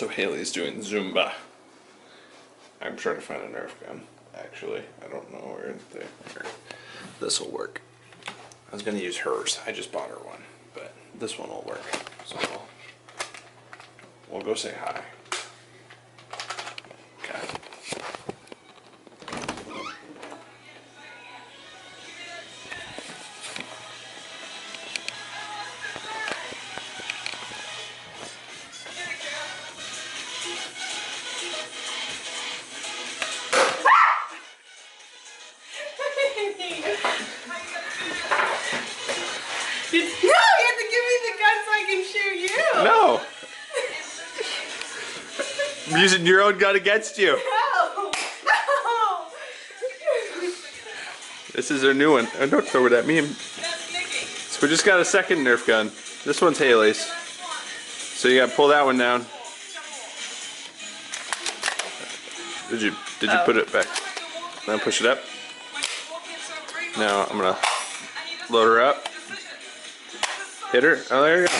So Haley's doing Zumba. I'm trying to find a Nerf gun, actually. I don't know where this will work. I was gonna use hers. I just bought her one, but this one will work. So we'll go say hi. Okay. No! I'm using your own gun against you. No! No! This is our new one. Oh, don't throw it at me. So we just got a second Nerf gun. This one's Haley's. So you gotta pull that one down. Did you put it back? Now push it up. Now I'm gonna load her up. Hit her. Oh, there you go.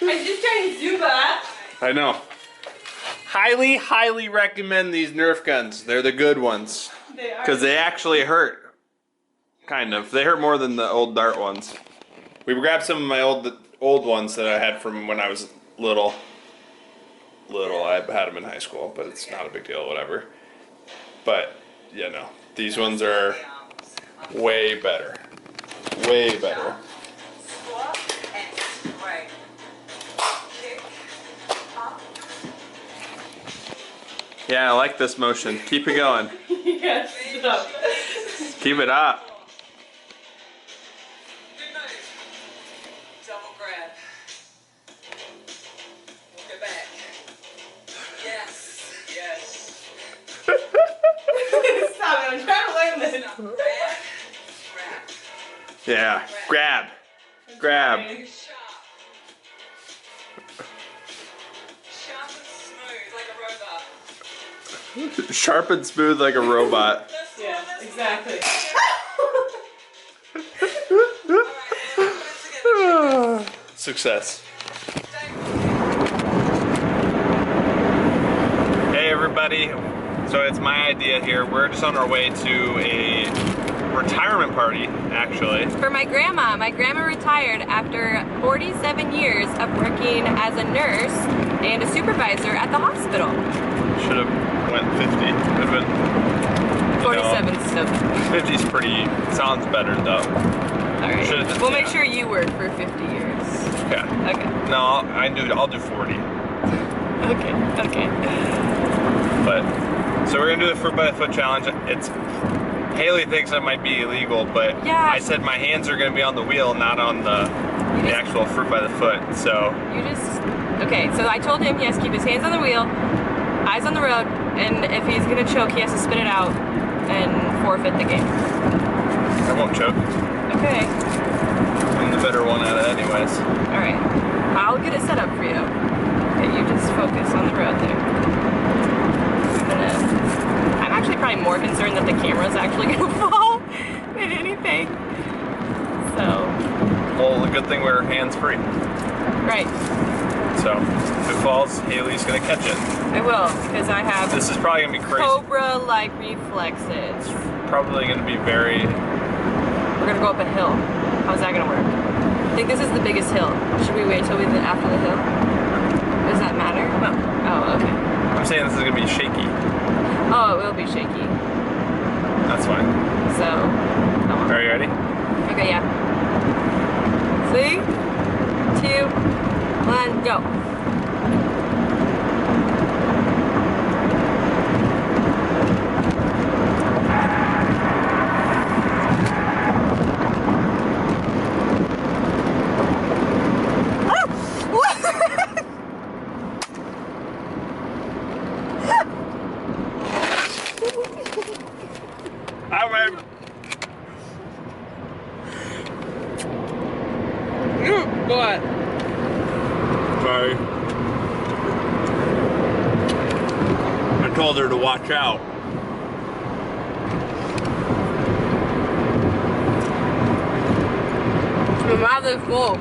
I'm just trying to Zumba. I know. Highly, highly recommend these Nerf guns. They're the good ones. They are. Because they actually hurt. Kind of. They hurt more than the old dart ones. We grabbed some of my old ones that I had from when I was little. I had them in high school, but it's not a big deal, whatever. But, yeah, no. These ones are way better. Way better. Yeah, I like this motion. Keep it going. Yes, stop. Keep it up. Good move. Double grab. Walk it back. Yes. Yes. Stop it, I'm trying to learn this. Grab. Grab. Yeah, grab. Grab. Sharp. Sharp and smooth like a robot. Sharp and smooth like a robot. Yeah, exactly. Success. Hey everybody, so it's my idea here. We're just on our way to a retirement party, actually. For my grandma. My grandma retired after 47 years of working as a nurse and a supervisor at the hospital. Should have went 50. Could have been 47 still. 50's pretty, sounds better though. Alright. Should've- We'll make sure you work for 50 years. Yeah. Okay. No, I'll do 40. Okay. But, so we're gonna do the fruit by the foot challenge. Haley thinks it might be illegal, but Yeah. I said my hands are gonna be on the wheel, not on the actual fruit by the foot, so. Okay, so I told him he has to keep his hands on the wheel, eyes on the road, and if he's gonna choke, he has to spit it out and forfeit the game. I won't choke. Okay. I'm the better one at it anyways. Alright. I'll get it set up for you. Okay, you just focus on the road there. I'm actually probably more concerned that the camera's actually gonna fall than anything. So. Well, the good thing we're hands-free. Right. So, if it falls, Haley's gonna catch it. I will, because I have This is probably gonna be crazy. Cobra-like reflexes. Probably gonna be very... We're gonna go up a hill. How's that gonna work? I think this is the biggest hill. Should we wait till we get after the hill? Does that matter? No. Oh, okay. I'm saying this is gonna be shaky. Oh, it will be shaky. That's fine. So, come on. Are you ready? Okay, yeah. 3, 2, 1, go. What? Sorry. I told her to watch out. My mouth is full.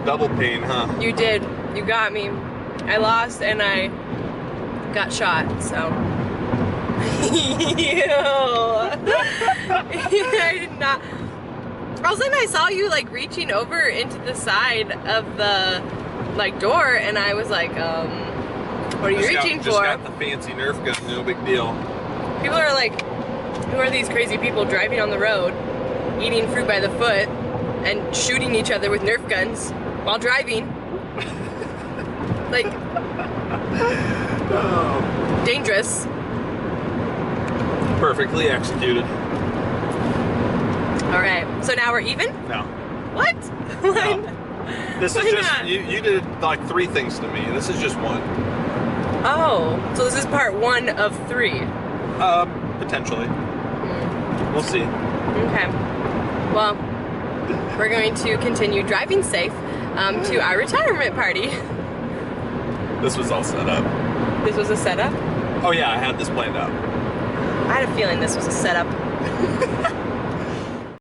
a double pain, huh? You did. You got me. I lost and I got shot, so. Ew. I did not. All of a sudden I saw you like reaching over into the side of the like door and I was like, what are you reaching for? Just got the fancy Nerf gun, no big deal. People are like, who are these crazy people driving on the road, eating fruit by the foot, and shooting each other with Nerf guns while driving? Like, dangerous. Perfectly executed. All right, so now we're even? No. What? No. This is Why just, not? you did like 3 things to me. This is just one. Oh, so this is part 1 of 3. Potentially. We'll see. Okay. Well, we're going to continue driving safe to our retirement party. This was all set up. This was a setup? Oh yeah, I had this planned out. I had a feeling this was a setup.